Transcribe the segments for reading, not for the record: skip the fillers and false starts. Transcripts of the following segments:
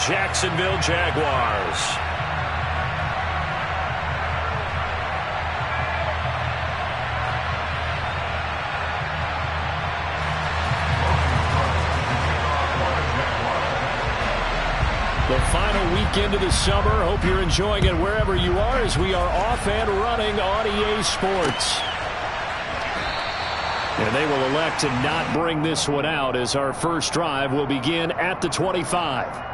Jacksonville Jaguars. The final weekend of the summer. Hope you're enjoying it wherever you are as we are off and running on EA Sports. And they will elect to not bring this one out as our first drive will begin at the 25.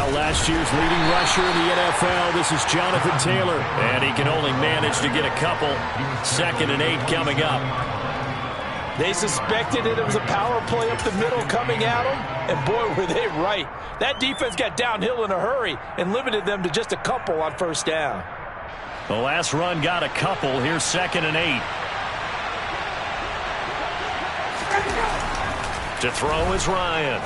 Last year's leading rusher in the NFL, this is Jonathan Taylor. And he can only manage to get a couple. 2nd and 8 coming up. They suspected it was a power play up the middle coming at them. And boy, were they right. That defense got downhill in a hurry and limited them to just a couple on first down. The last run got a couple. Here's 2nd and 8. To throw is Ryan.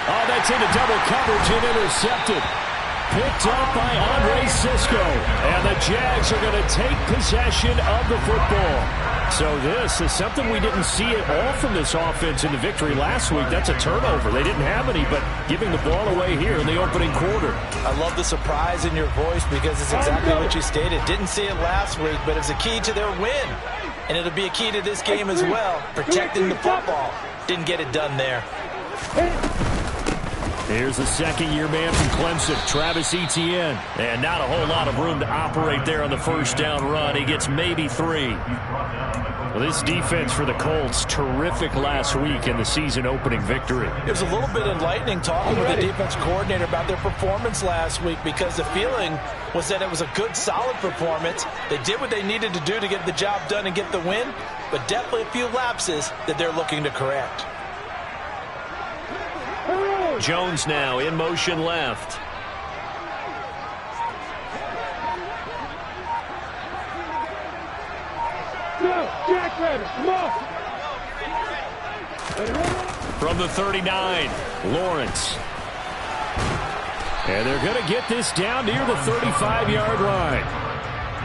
Oh, that's into double coverage and intercepted. Picked up by Andre Cisco. And the Jags are going to take possession of the football. So this is something we didn't see at all from this offense in the victory last week. That's a turnover. They didn't have any, but giving the ball away here in the opening quarter. I love the surprise in your voice because it's exactly what you stated. Didn't see it last week, but it's a key to their win. And it'll be a key to this game as well, protecting the football. Didn't get it done there. Here's the second-year man from Clemson, Travis Etienne. And not a whole lot of room to operate there on the first down run. He gets maybe 3. Well, this defense for the Colts, terrific last week in the season-opening victory. It was a little bit enlightening talking with the defense coordinator about their performance last week because the feeling was that it was a good, solid performance. They did what they needed to do to get the job done and get the win, but definitely a few lapses that they're looking to correct. Jones now in motion left. From the 39, Lawrence. And they're going to get this down near the 35-yard line.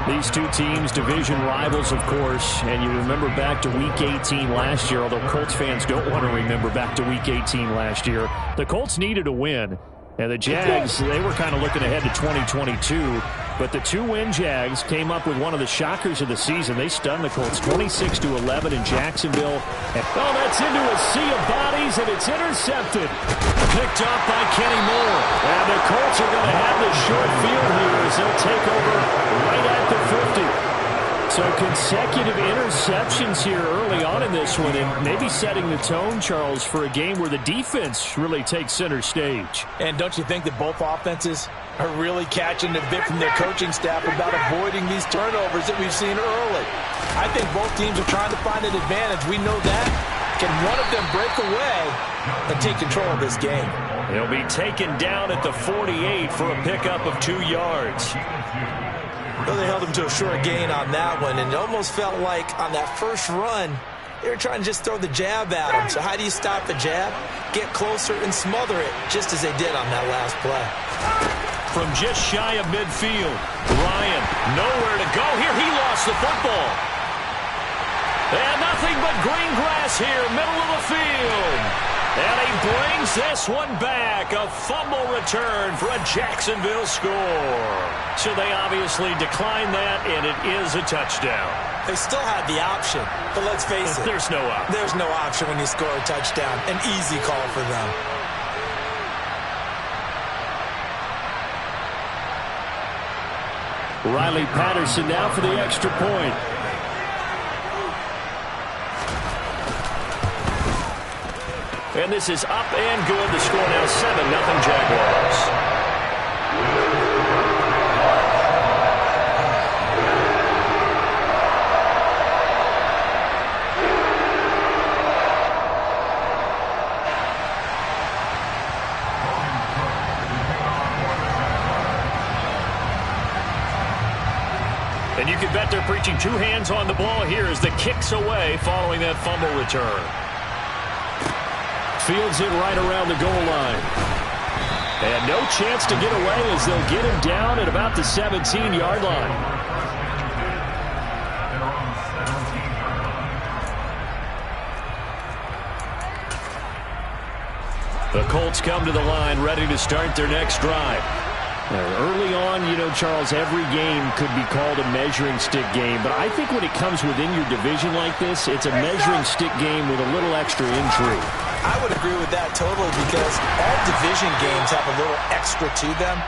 These two teams, division rivals, of course, and you remember back to Week 18 last year, although Colts fans don't want to remember back to Week 18 last year. The Colts needed a win, and the Jags, they were kind of looking ahead to 2022, but the two-win Jags came up with one of the shockers of the season. They stunned the Colts 26-11 in Jacksonville. And, oh, that's into a sea of bodies, and it's intercepted. Picked up by Kenny Moore. And the Colts are going to have the short field here as they'll take over right at the 50. So consecutive interceptions here early on in this one, and maybe setting the tone, Charles, for a game where the defense really takes center stage. And don't you think that both offenses are really catching the bit from their coaching staff about avoiding these turnovers that we've seen early? I think both teams are trying to find an advantage. We know that. Can one of them break away and take control of this game? He'll be taken down at the 48 for a pickup of 2 yards. Well, they held him to a short gain on that one, and it almost felt like on that first run, they were trying to just throw the jab at him. So how do you stop the jab? Get closer and smother it, just as they did on that last play. From just shy of midfield, Ryan, nowhere to go here. He lost the football. And nothing but green grass here, middle of the field. And he brings this one back. A fumble return for a Jacksonville score. So they obviously declined that, and it is a touchdown. They still had the option, but let's face it. There's no option. There's no option when you score a touchdown. An easy call for them. Riley Patterson now for the extra point. And this is up and good. The score now 7-0 Jaguars. And you can bet they're preaching 2 hands on the ball here as the kick's away following that fumble return. fields it right around the goal line. And no chance to get away as they'll get him down at about the 17-yard line. The Colts come to the line ready to start their next drive. Early on, you know, Charles, every game could be called a measuring stick game. But I think when it comes within your division like this, it's a measuring stick game with a little extra intrigue. I would agree with that totally because all division games have a little extra to them.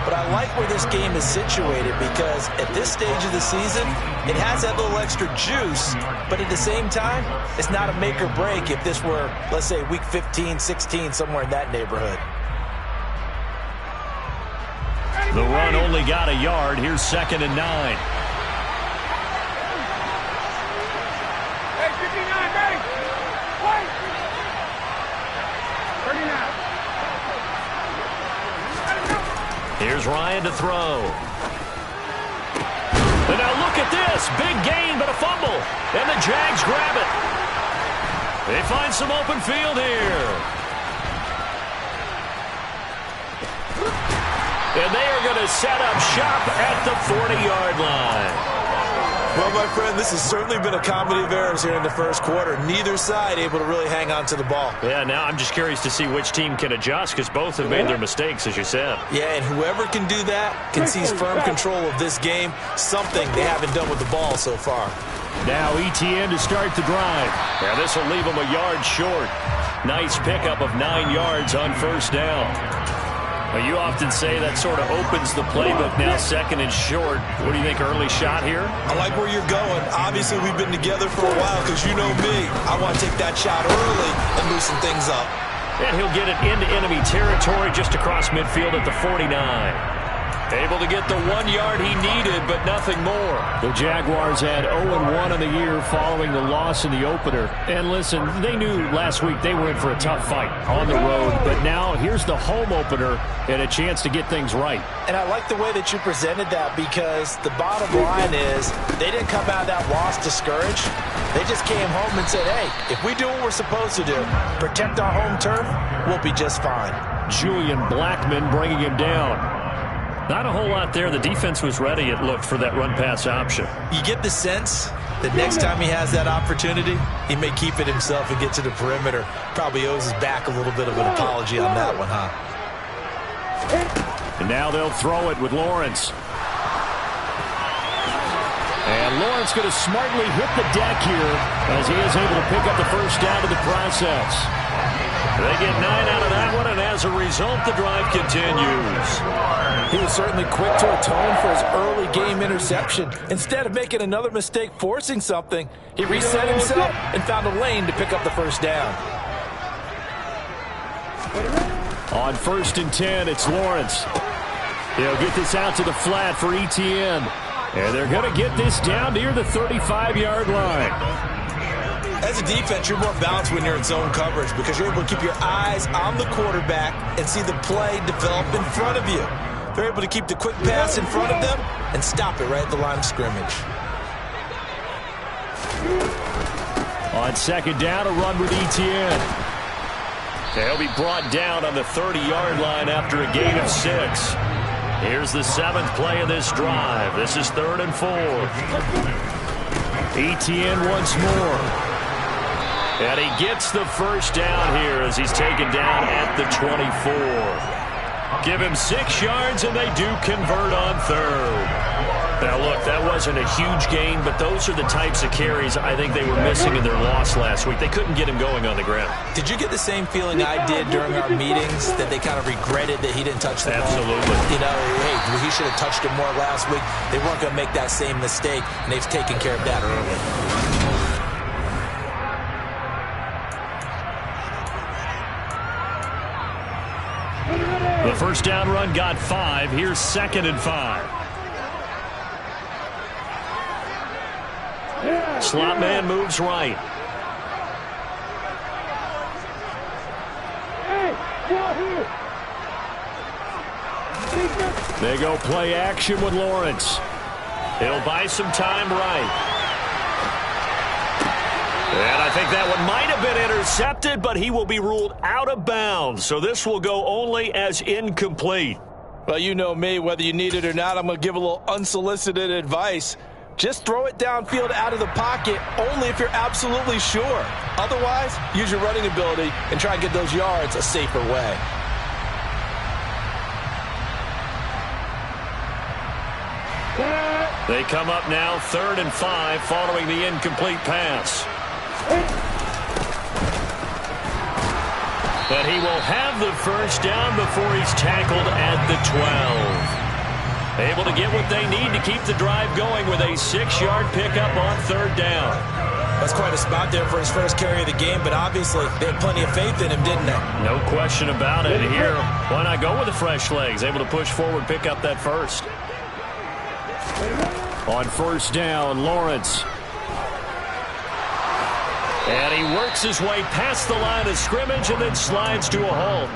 But I like where this game is situated because at this stage of the season, it has that little extra juice. But at the same time, it's not a make or break if this were, let's say, week 15, 16, somewhere in that neighborhood. The run only got a yard. Here's 2nd and 9. Hey, 59, ready? Wait. 39. Here's Ryan to throw. And now look at this. Big gain, but a fumble. And the Jags grab it. They find some open field here. And they are going to set up shop at the 40-yard line. Well, my friend, this has certainly been a comedy of errors here in the first quarter. Neither side able to really hang on to the ball. Yeah, now I'm just curious to see which team can adjust because both have made their mistakes, as you said. Yeah, and whoever can do that can seize firm control of this game, something they haven't done with the ball so far. Now ETN to start the drive. Yeah, this will leave them a yard short. Nice pickup of 9 yards on first down. Well, you often say that sort of opens the playbook now, 2nd and short. What do you think, early shot here? I like where you're going. Obviously, we've been together for a while because you know me. I want to take that shot early and loosen things up. And he'll get it into enemy territory just across midfield at the 49. Able to get the 1 yard he needed, but nothing more. The Jaguars had 0-1 on the year following the loss in the opener. And listen, they knew last week they were in for a tough fight on the road. But now here's the home opener and a chance to get things right. And I like the way that you presented that because the bottom line is they didn't come out of that loss discouraged. They just came home and said, hey, if we do what we're supposed to do, protect our home turf, we'll be just fine. Julian Blackman bringing him down. Not a whole lot there. The defense was ready, it looked, for that run-pass option. You get the sense that next time he has that opportunity, he may keep it himself and get to the perimeter. Probably owes his back a little bit of an apology on that one, huh? And now they'll throw it with Lawrence. And Lawrence going to smartly hit the deck here as he is able to pick up the first down in the process. They get 9 out of that one, and as a result, the drive continues. He was certainly quick to atone for his early game interception. Instead of making another mistake forcing something, he reset himself and found a lane to pick up the first down. On 1st and 10, it's Lawrence. He'll get this out to the flat for ETN. And they're going to get this down near the 35-yard line. As a defense, you're more balanced when you're in zone coverage because you're able to keep your eyes on the quarterback and see the play develop in front of you. They're able to keep the quick pass in front of them and stop it right at the line of scrimmage. On 2nd down, a run with ETN. They'll be brought down on the 30-yard line after a gain of 6. Here's the 7th play of this drive. This is 3rd and 4. ETN once more. And he gets the first down here as he's taken down at the 24. Give him 6 yards, and they do convert on 3rd. Now, look, that wasn't a huge gain, but those are the types of carries I think they were missing in their loss last week. They couldn't get him going on the ground. Did you get the same feeling I did during our meetings, that they kind of regretted that he didn't touch the ball? Absolutely. You know, hey, he should have touched it more last week. They weren't going to make that same mistake, and they've taken care of that early. The first down run got 5. Here's 2nd and 5. Slot man moves right. They go play action with Lawrence. He'll buy some time right. And I think that one might have been intercepted, but he will be ruled out of bounds. So this will go only as incomplete. Well, you know me, whether you need it or not, I'm going to give a little unsolicited advice. Just throw it downfield out of the pocket only if you're absolutely sure. Otherwise, use your running ability and try and get those yards a safer way. They come up now 3rd and 5 following the incomplete pass. But he will have the first down before he's tackled at the 12. Able to get what they need to keep the drive going with a 6-yard pickup on 3rd down. That's quite a spot there for his first carry of the game, but obviously they had plenty of faith in him, didn't they? No question about it. Here, why not go with the fresh legs? Able to push forward, pick up that first. On 1st down, Lawrence. And he works his way past the line of scrimmage and then slides to a halt.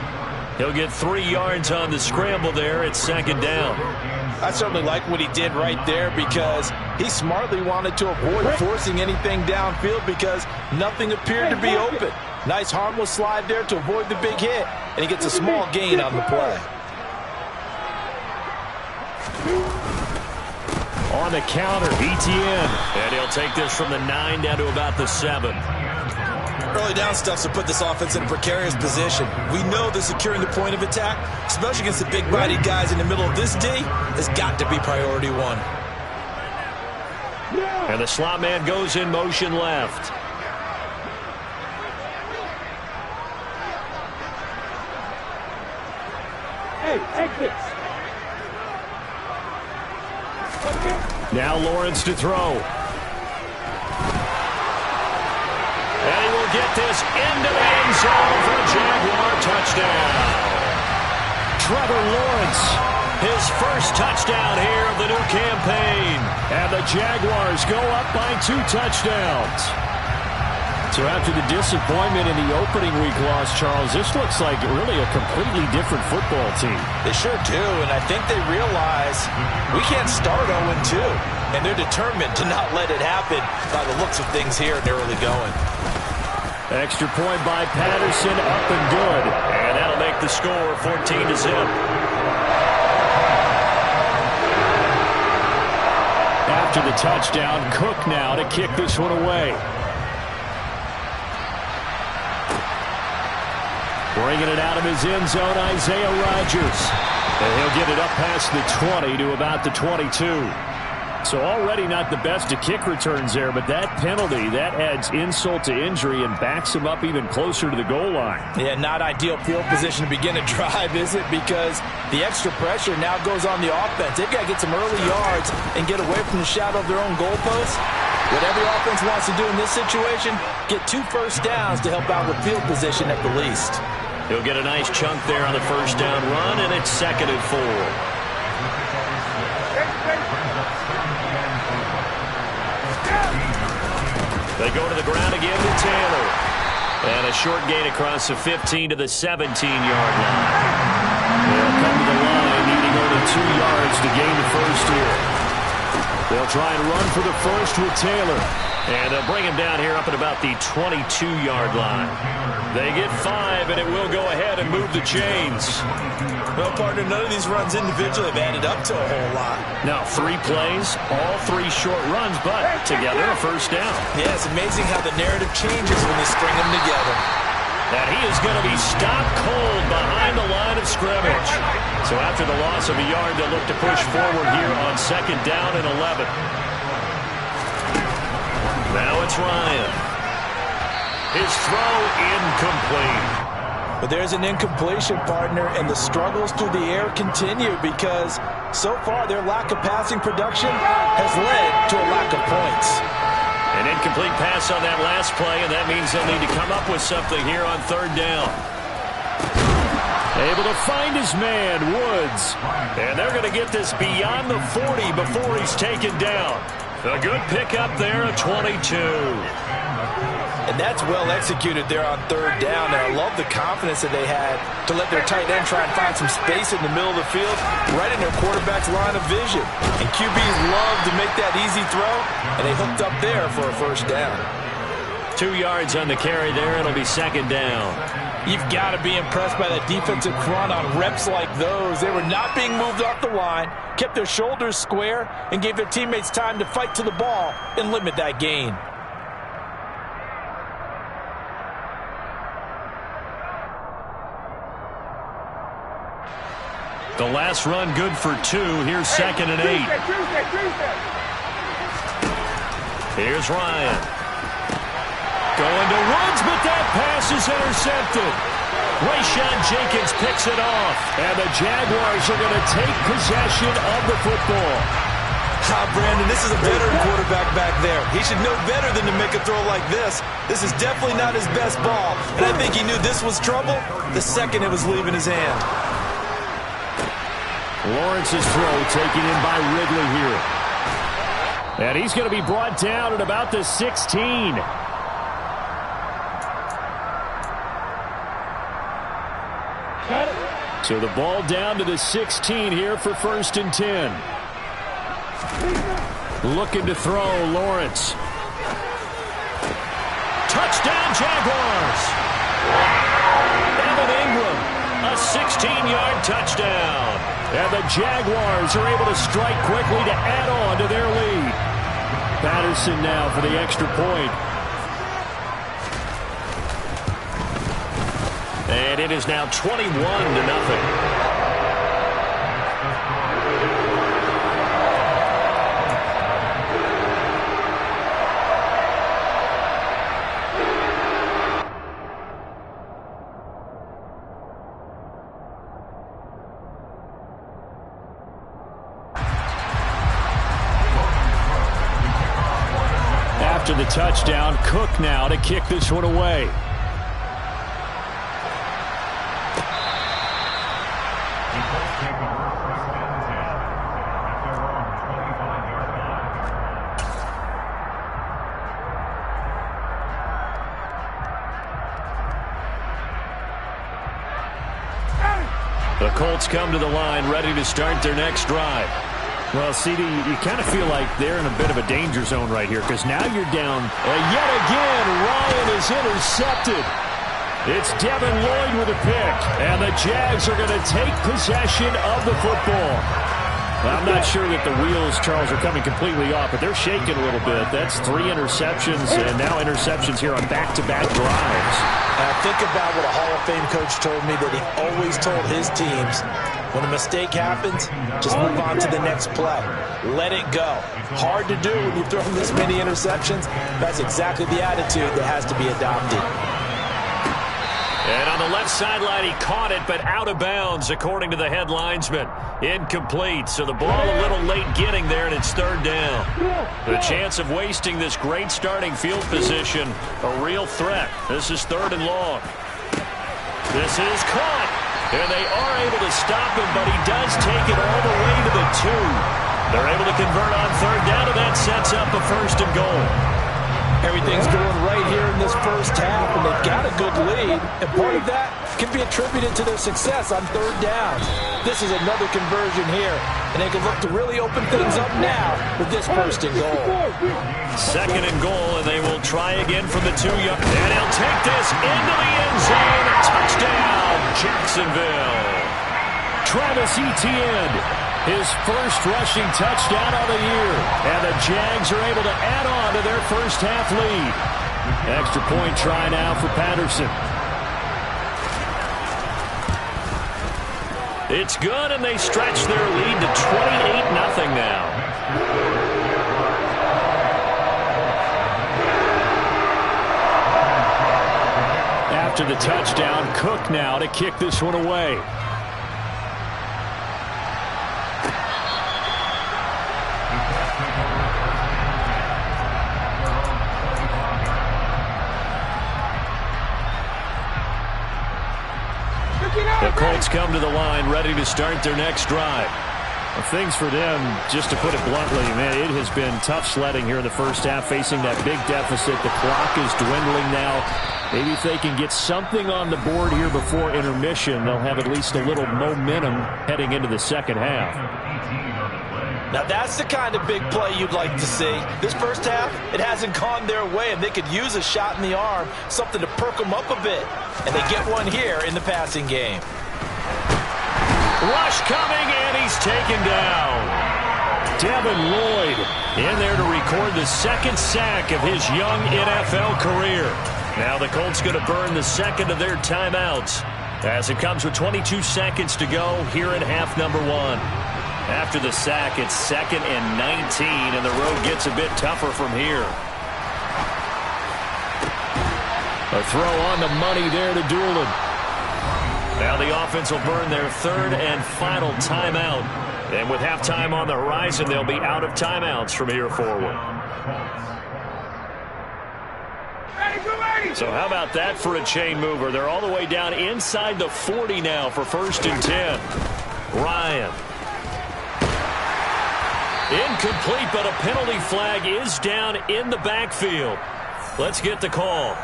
He'll get 3 yards on the scramble there at 2nd down. I certainly like what he did right there because he smartly wanted to avoid forcing anything downfield because nothing appeared to be open. Nice harmless slide there to avoid the big hit, and he gets a small gain on the play. On the counter, ETN. And he'll take this from the 9 down to about the 7. Early down stuff to put this offense in a precarious position. We know that securing the point of attack, especially against the big-bodied guys in the middle of this D, has got to be priority 1. And the slot man goes in motion left. Hey, exit. Now Lawrence to throw. And he will get this into the end zone for a Jaguar touchdown. Trevor Lawrence, his first touchdown here of the new campaign. And the Jaguars go up by 2 touchdowns. So after the disappointment in the opening week loss, Charles, this looks like really a completely different football team. They sure do, and I think they realize we can't start 0-2, and they're determined to not let it happen by the looks of things here in the early going. Extra point by Patterson, up and good. And that'll make the score 14-0. After the touchdown, Cook now to kick this one away. Bringing it out of his end zone, Isaiah Rodgers. And he'll get it up past the 20 to about the 22. So already not the best of kick returns there, but that penalty, that adds insult to injury and backs him up even closer to the goal line. Yeah, not ideal field position to begin a drive, is it? Because the extra pressure now goes on the offense. They've got to get some early yards and get away from the shadow of their own goalposts. What every offense wants to do in this situation, get 2 first downs to help out with field position at the least. He'll get a nice chunk there on the first down run, and it's 2nd and 4. They go to the ground again to Taylor. And a short gain across the 15 to the 17-yard line. They'll come to the line, needing only 2 yards to gain the first here. They'll try and run for the first with Taylor. And they'll bring him down here up at about the 22-yard line. They get 5, and it will go ahead and move the chains. Well, partner, none of these runs individually have added up to a whole lot. Now 3 plays, all 3 short runs, but together a first down. Yeah, it's amazing how the narrative changes when they string them together. And he is going to be stopped cold behind the line of scrimmage. So after the loss of a yard, they'll look to push forward here on 2nd down and 11. Now it's Ryan. His throw incomplete. But there's an incompletion, partner, and the struggles through the air continue because so far their lack of passing production has led to a lack of points. An incomplete pass on that last play, and that means they'll need to come up with something here on 3rd down. Able to find his man, Woods. And they're going to get this beyond the 40 before he's taken down. A good pickup there, a 22. And that's well executed there on 3rd down. And I love the confidence that they had to let their tight end try and find some space in the middle of the field, right in their quarterback's line of vision. And QBs love to make that easy throw, and they hooked up there for a first down. 2 yards on the carry there. It'll be second down. You've got to be impressed by that defensive front on reps like those. They were not being moved off the line, kept their shoulders square, and gave their teammates time to fight to the ball and limit that gain. The last run good for 2. Here's second and 8. Here's Ryan. Going to Woods, but that pass is intercepted. Rayshawn Jenkins picks it off, and the Jaguars are going to take possession of the football. Brandon, this is a veteran quarterback back there. He should know better than to make a throw like this. This is definitely not his best ball, and I think he knew this was trouble the second it was leaving his hand. Lawrence's throw taken in by Ridley here. And he's going to be brought down at about the 16. So the ball down to the 16 here for 1st and 10. Looking to throw, Lawrence. Touchdown, Jaguars! Evan Ingram, a 16-yard touchdown. And the Jaguars are able to strike quickly to add on to their lead. Patterson now for the extra point. And it is now 21-0. After the touchdown, Cook now to kick this one away. The Colts come to the line ready to start their next drive. Well, CD, you kind of feel like they're in a bit of a danger zone right here because now you're down. Yet again, Ryan is intercepted. It's Devin Lloyd with a pick, and the Jags are going to take possession of the football. I'm not sure that the wheels, Charles, are coming completely off, but they're shaking a little bit. That's 3 interceptions, and now interceptions here on back-to-back drives. Think about what a Hall of Fame coach told me that he always told his teams. When a mistake happens, just move on to the next play. Let it go. Hard to do when you've thrown this many interceptions. That's exactly the attitude that has to be adopted. And on the left sideline, he caught it, but out of bounds, according to the head linesman. Incomplete, so the ball a little late getting there, and it's 3rd down. The chance of wasting this great starting field position, a real threat. This is 3rd and long. This is caught, and they are able to stop him, but he does take it all the way to the 2. They're able to convert on 3rd down, and that sets up a 1st and goal. Everything's going right here in this first half, and they've got a good lead, and part of that can be attributed to their success on 3rd down. This is another conversion here, and they can look to really open things up now with this 1st and goal. 2nd and goal, and they will try again from the 2-yard. And he'll take this into the end zone. Touchdown, Jacksonville. Travis Etienne, his first rushing touchdown of the year. And the Jags are able to add on to their first half lead. Extra point try now for Patterson. It's good, and they stretch their lead to 28-0 now. After the touchdown, Cook now to kick this one away. The Colts come to the line ready to start their next drive. Well, things for them, just to put it bluntly, man, it has been tough sledding here in the first half, facing that big deficit. The clock is dwindling now. Maybe if they can get something on the board here before intermission, they'll have at least a little momentum heading into the second half. Now that's the kind of big play you'd like to see. This first half, it hasn't gone their way, and they could use a shot in the arm, something to perk them up a bit. And they get one here in the passing game. Rush coming, and he's taken down. Devin Lloyd in there to record the second sack of his young NFL career. Now the Colts going to burn the second of their timeouts as it comes with 22 seconds to go here in half number one. After the sack, it's 2nd and 19, and the road gets a bit tougher from here. A throw on the money there to Doolin. Now the offense will burn their third and final timeout. And with halftime on the horizon, they'll be out of timeouts from here forward. So how about that for a chain mover? They're all the way down inside the 40 now for 1st and 10. Ryan. Incomplete, but a penalty flag is down in the backfield. Let's get the call.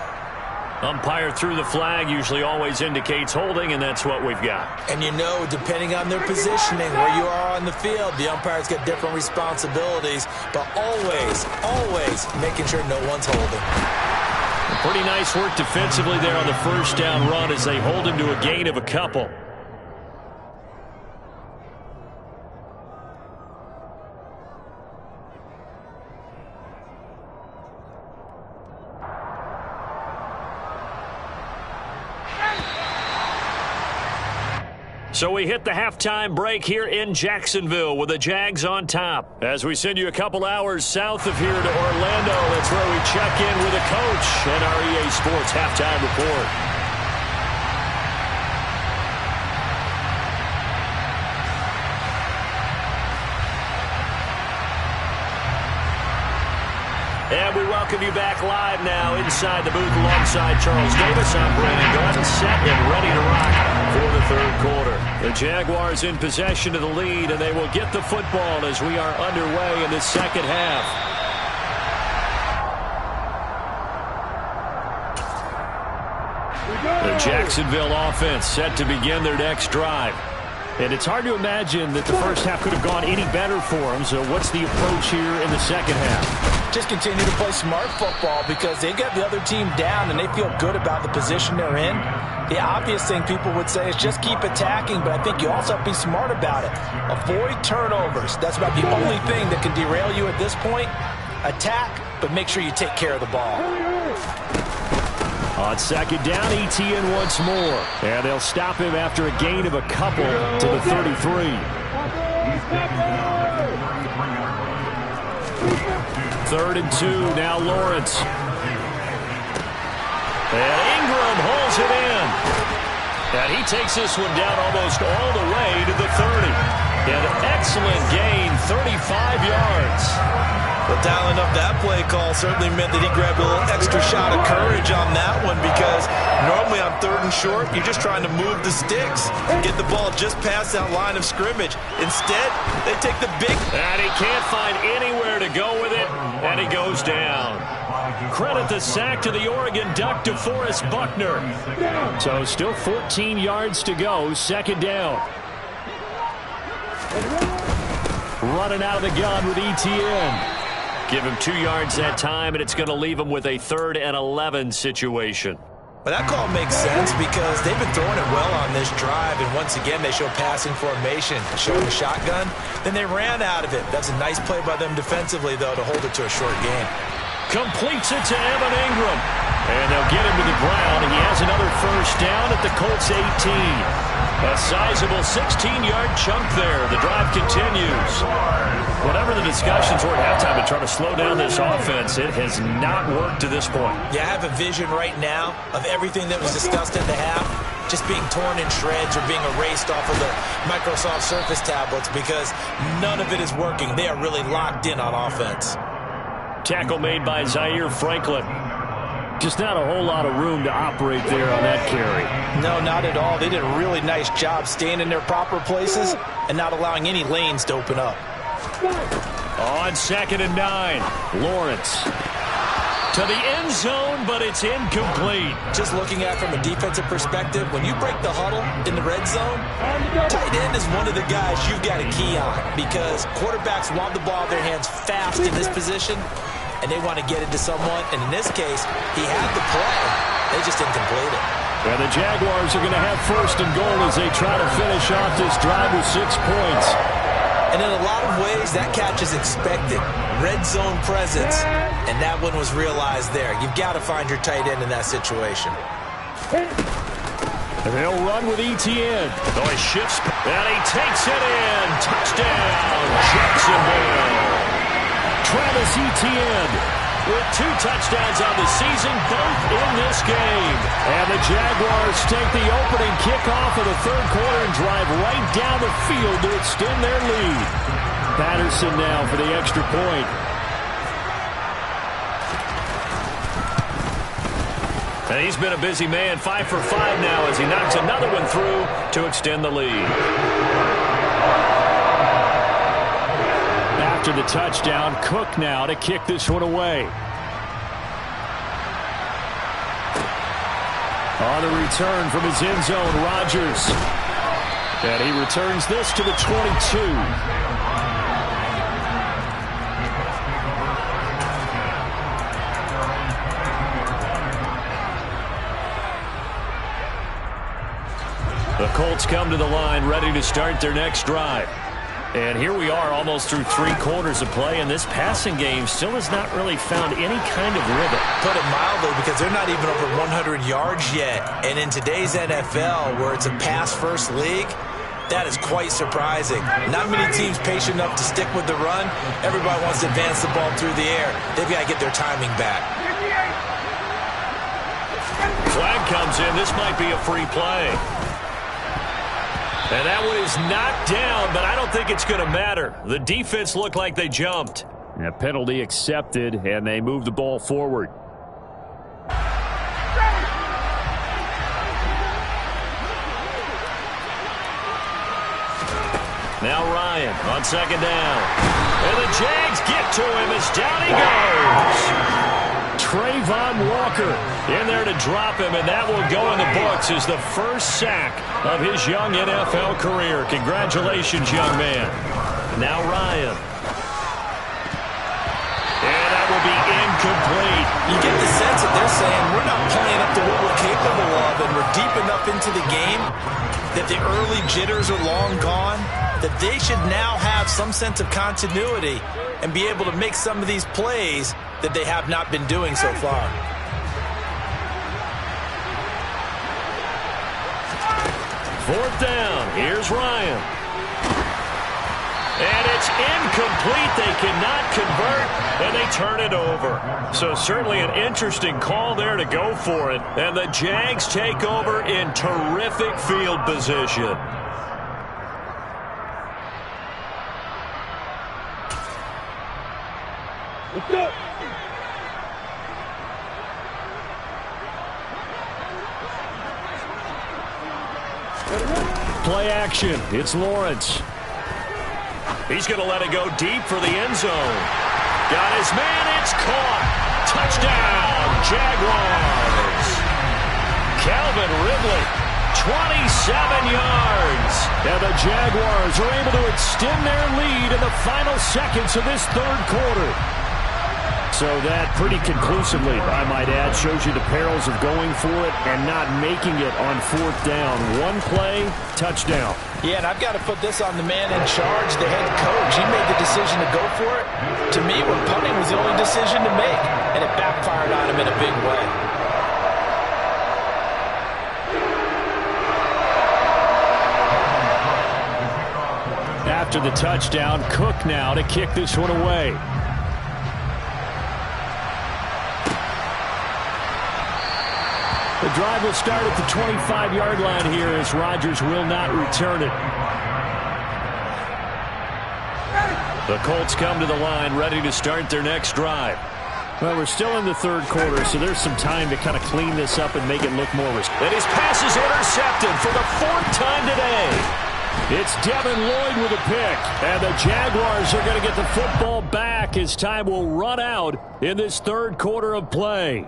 Umpire threw the flag, usually always indicates holding, and that's what we've got. And you know, depending on their positioning, where you are on the field, the umpires get different responsibilities, but always making sure no one's holding. Pretty nice work defensively there on the first down run as they hold him to a gain of a couple. So we hit the halftime break here in Jacksonville with the Jags on top. As we send you a couple hours south of here to Orlando, that's where we check in with the coach and our EA Sports halftime report. And we welcome you back live now inside the booth alongside Charles Davis. I'm Brandon Glenn, set and ready to rock for the third quarter. The Jaguars in possession of the lead, and they will get the football as we are underway in the second half. The Jacksonville offense set to begin their next drive. And it's hard to imagine that the first half could have gone any better for them. So what's the approach here in the second half? Just continue to play smart football because they got the other team down and they feel good about the position they're in. The obvious thing people would say is just keep attacking, but I think you also have to be smart about it. Avoid turnovers. That's about the only thing that can derail you at this point. Attack, but make sure you take care of the ball. On second down, ETN once more. And they'll stop him after a gain of a couple to the 33. Third and 2, now Lawrence. And Ingram holds it in. And he takes this one down almost all the way to the 30. An excellent gain, 35 yards. Well, dialing up that play call certainly meant that he grabbed a little extra shot of courage on that one because normally on 3rd and short, you're just trying to move the sticks, get the ball just past that line of scrimmage. Instead, they take the big... And he can't find anywhere to go with it, and he goes down. Credit the sack to the Oregon Duck, DeForest Buckner. So still 14 yards to go, second down. Running out of the gun with ETN. Give him 2 yards that time, and it's going to leave him with a 3rd and 11 situation. Well, that call makes sense because they've been throwing it well on this drive, and once again, they show passing formation, showing the shotgun. Then they ran out of it. That's a nice play by them defensively, though, to hold it to a short gain. Completes it to Evan Ingram. And they'll get him to the ground, and he has another first down at the Colts 18. A sizable 16-yard chunk there. The drive continues. Whatever the discussions were at halftime to try to slow down this offense, it has not worked to this point. Yeah, I have a vision right now of everything that was discussed in the half just being torn in shreds or being erased off of the Microsoft Surface tablets because none of it is working. They are really locked in on offense. Tackle made by Zaire Franklin. Just not a whole lot of room to operate there on that carry. No, not at all. They did a really nice job staying in their proper places and not allowing any lanes to open up. On 2nd and 9, Lawrence. To the end zone, but it's incomplete. Just looking at it from a defensive perspective, when you break the huddle in the red zone, tight end is one of the guys you've got to key on because quarterbacks want the ball in their hands fast in this position, and they want to get it to someone. And in this case, he had the play. They just didn't complete it. And the Jaguars are going to have first and goal as they try to finish off this drive with 6 points. And in a lot of ways, that catch is expected. Red zone presence, and that one was realized there. You've got to find your tight end in that situation. And they'll run with Etienne. Oh, he shifts, and he takes it in. Touchdown, Jacksonville. Travis Etienne with 2 touchdowns on the season, both in this game. And the Jaguars take the opening kickoff of the third quarter and drive right down the field to extend their lead. Patterson now for the extra point. And he's been a busy man, 5 for 5 now as he knocks another one through to extend the lead. After the touchdown, Cook now to kick this one away. On the return from his end zone, Rodgers. And he returns this to the 22. The Colts come to the line ready to start their next drive. And here we are almost through 3 quarters of play, and this passing game still has not really found any kind of rhythm. Put it mildly, because they're not even over 100 yards yet. And in today's NFL, where it's a pass-first league, that is quite surprising. Not many teams patient enough to stick with the run. Everybody wants to advance the ball through the air. They've got to get their timing back. Flag comes in. This might be a free play. And that one is knocked down, but I don't think it's going to matter. The defense looked like they jumped. A penalty accepted, and they move the ball forward. Now Ryan on second down. And the Jags get to him as down he goes. Trayvon Walker in there to drop him, and that will go in the books as the first sack of his young NFL career. Congratulations, young man. Now Ryan. And that will be incomplete. You get the sense that they're saying we're not playing up to what we're capable of, and we're deep enough into the game that the early jitters are long gone, that they should now have some sense of continuity and be able to make some of these plays that they have not been doing so far. Fourth down. Here's Ryan. And it's incomplete. They cannot convert, and they turn it over. So certainly an interesting call there to go for it. And the Jags take over in terrific field position. Let's go. Play action. It's Lawrence. He's going to let it go deep for the end zone. Got his man. It's caught. Touchdown, Jaguars. Calvin Ridley, 27 yards. And the Jaguars are able to extend their lead in the final seconds of this third quarter. So that pretty conclusively, I might add, shows you the perils of going for it and not making it on fourth down. One play, touchdown. Yeah, and I've got to put this on the man in charge, the head coach. He made the decision to go for it. To me, when punting was the only decision to make, and it backfired on him in a big way. After the touchdown, Cook now to kick this one away. The drive will start at the 25-yard line here as Rodgers will not return it. The Colts come to the line ready to start their next drive. Well, we're still in the third quarter, so there's some time to kind of clean this up and make it look more risky. And his pass is intercepted for the 4th time today. It's Devin Lloyd with a pick. And the Jaguars are going to get the football back as time will run out in this third quarter of play.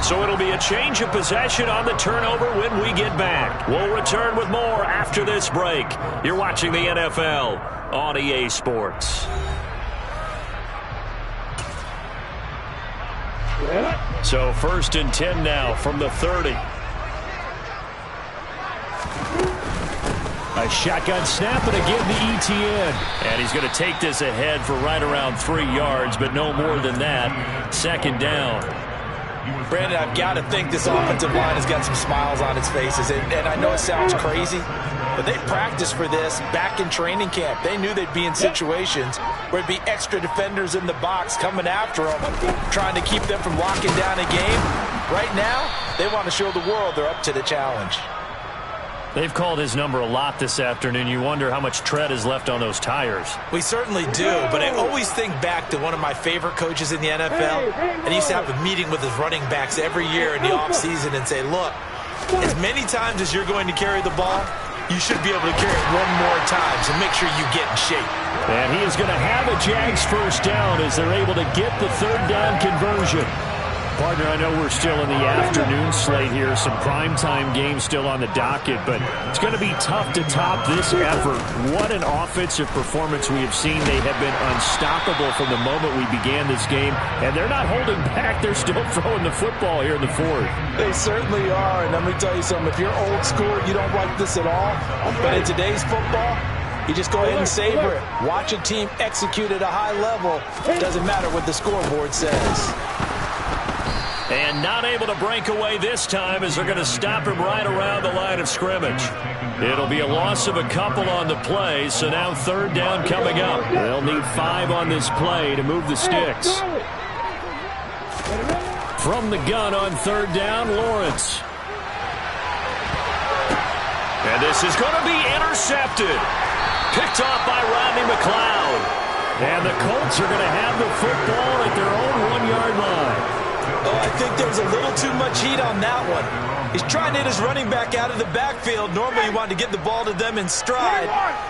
So it'll be a change of possession on the turnover when we get back. We'll return with more after this break. You're watching the NFL on EA Sports. So 1st and 10 now from the 30. A shotgun snap and again the ETN. And he's going to take this ahead for right around 3 yards, but no more than that. 2nd down. Brandon, I've got to think this offensive line has got some smiles on its faces. And I know it sounds crazy, but they practiced for this back in training camp. They knew they'd be in situations where it'd be extra defenders in the box coming after them, trying to keep them from locking down a game. Right now, they want to show the world they're up to the challenge. They've called his number a lot this afternoon. You wonder how much tread is left on those tires. We certainly do, but I always think back to one of my favorite coaches in the NFL, and he used to have a meeting with his running backs every year in the offseason and say, look, as many times as you're going to carry the ball, you should be able to carry it one more time, so make sure you get in shape. And he is going to have a Jags first down as they're able to get the 3rd down conversion. Partner, I know we're still in the afternoon slate here. Some primetime games still on the docket, but it's going to be tough to top this effort. What an offensive performance we have seen. They have been unstoppable from the moment we began this game, and they're not holding back. They're still throwing the football here in the 4th. They certainly are, and let me tell you something. If you're old school, you don't like this at all, but in today's football, you just go ahead and savor it. Watch a team execute at a high level. It doesn't matter what the scoreboard says. And not able to break away this time as they're going to stop him right around the line of scrimmage. It'll be a loss of a couple on the play, so now 3rd down coming up. They'll need 5 on this play to move the sticks. From the gun on 3rd down, Lawrence. And this is going to be intercepted. Picked off by Rodney McLeod. And the Colts are going to have the football at their own 1-yard line. Oh, I think there's a little too much heat on that one. He's trying to hit his running back out of the backfield. Normally you want to get the ball to them in stride.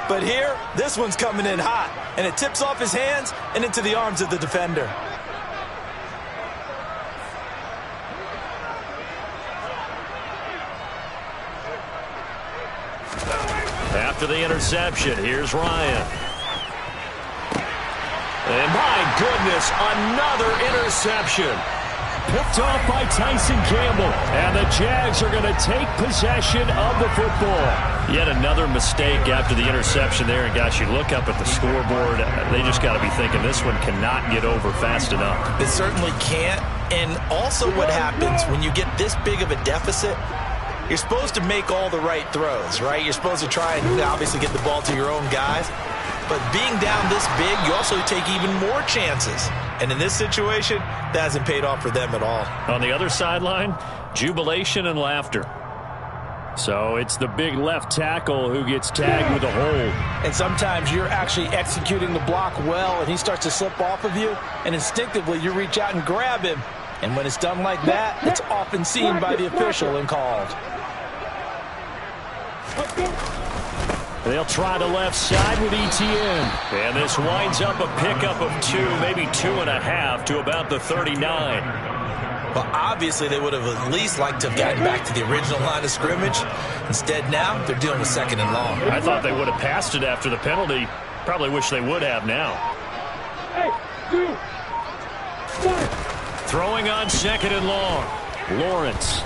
But here, this one's coming in hot. And it tips off his hands and into the arms of the defender. After the interception, here's Ryan. And my goodness, another interception. Picked off by Tyson Campbell. And the Jags are going to take possession of the football. Yet another mistake after the interception there. And gosh, you look up at the scoreboard, they just got to be thinking this one cannot get over fast enough. It certainly can't. And also what happens when you get this big of a deficit, you're supposed to make all the right throws, right? You're supposed to try and obviously get the ball to your own guys. But being down this big, you also take even more chances. And in this situation, that hasn't paid off for them at all. On the other sideline, jubilation and laughter. So it's the big left tackle who gets tagged with a hold. And sometimes you're actually executing the block well, and he starts to slip off of you, and instinctively you reach out and grab him. And when it's done like that, it's often seen by the official and called. They'll try the left side with ETN. And this winds up a pickup of 2, maybe 2.5 to about the 39. Well, obviously they would have at least liked to have gotten back to the original line of scrimmage. Instead now, they're dealing with 2nd and long. I thought they would have passed it after the penalty. Probably wish they would have now. 8, 2, 1. Throwing on 2nd and long. Lawrence.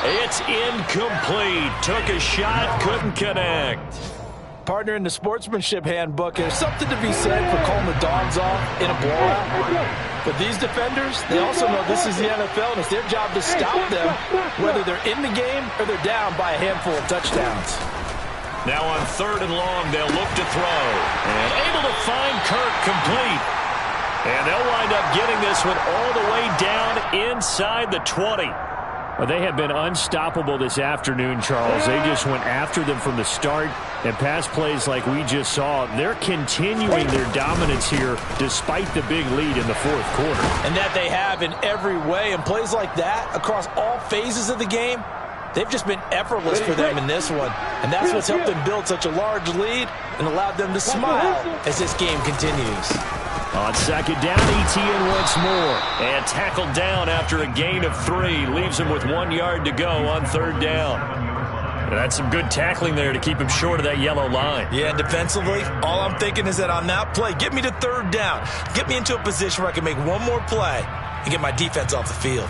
It's incomplete. Took a shot, couldn't connect. Partner, in the sportsmanship handbook, there's something to be said for calling the dogs off in a blowout. But these defenders, they also know this is the NFL, and it's their job to stop them, whether they're in the game or they're down by a handful of touchdowns. Now on 3rd and long, they'll look to throw. And able to find Kirk complete. And they'll wind up getting this one all the way down inside the 20. Well, they have been unstoppable this afternoon, Charles. They just went after them from the start, and pass plays like we just saw, they're continuing their dominance here despite the big lead in the fourth quarter. And that they have in every way, and plays like that across all phases of the game, they've just been effortless for them in this one. And that's what's helped them build such a large lead and allowed them to smile as this game continues. On second down, Etienne once more. And tackled down after a gain of 3. Leaves him with 1 yard to go on third down. And that's some good tackling there to keep him short of that yellow line. Yeah, and defensively, all I'm thinking is that on that play, get me to third down. Get me into a position where I can make one more play and get my defense off the field.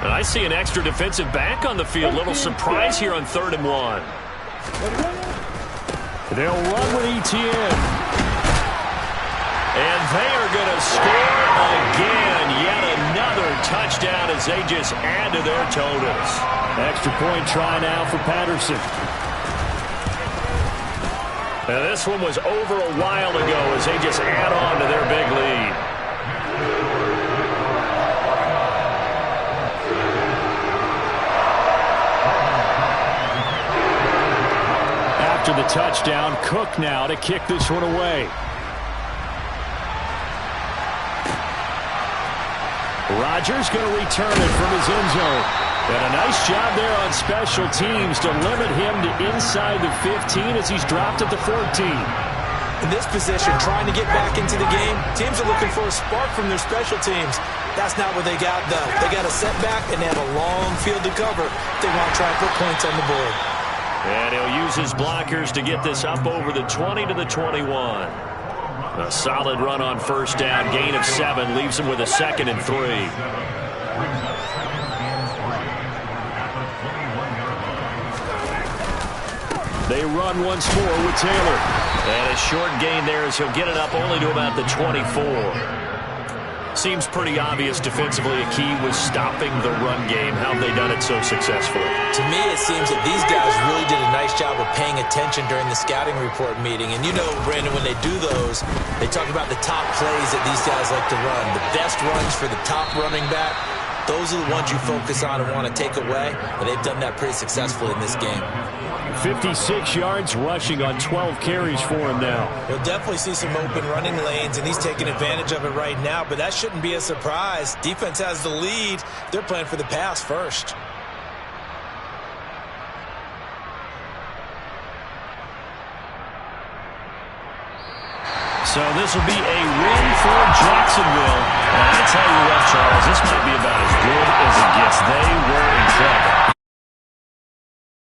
And I see an extra defensive back on the field. Little surprise here on 3rd and 1. They'll run with Etienne. And they are going to score again. Yet another touchdown as they just add to their totals. Extra point try now for Patterson. Now this one was over a while ago as they just add on to their big lead. After the touchdown, Cook now to kick this one away. Rodgers going to return it from his end zone. And a nice job there on special teams to limit him to inside the 15 as he's dropped at the 14. In this position, trying to get back into the game, teams are looking for a spark from their special teams. That's not what they got done. They got a setback, and they have a long field to cover if they want to try and put points on the board. And he'll use his blockers to get this up over the 20 to the 21. A solid run on first down. Gain of 7 leaves him with a 2nd and 3. They run once more with Taylor. And a short gain there as he'll get it up only to about the 24. Seems pretty obvious defensively a key was stopping the run game. How have they done it so successfully? To me, it seems that these guys really did a nice job of paying attention during the scouting report meeting. And you know, Brandon, when they do those, they talk about the top plays that these guys like to run. The best runs for the top running back, those are the ones you focus on and want to take away. And they've done that pretty successfully in this game. 56 yards rushing on 12 carries for him now. You'll definitely see some open running lanes, and he's taking advantage of it right now, but that shouldn't be a surprise. Defense has the lead. They're playing for the pass first. So this will be a win for Jacksonville. And I tell you what, Charles, this might be about as good as it gets. They were in trouble.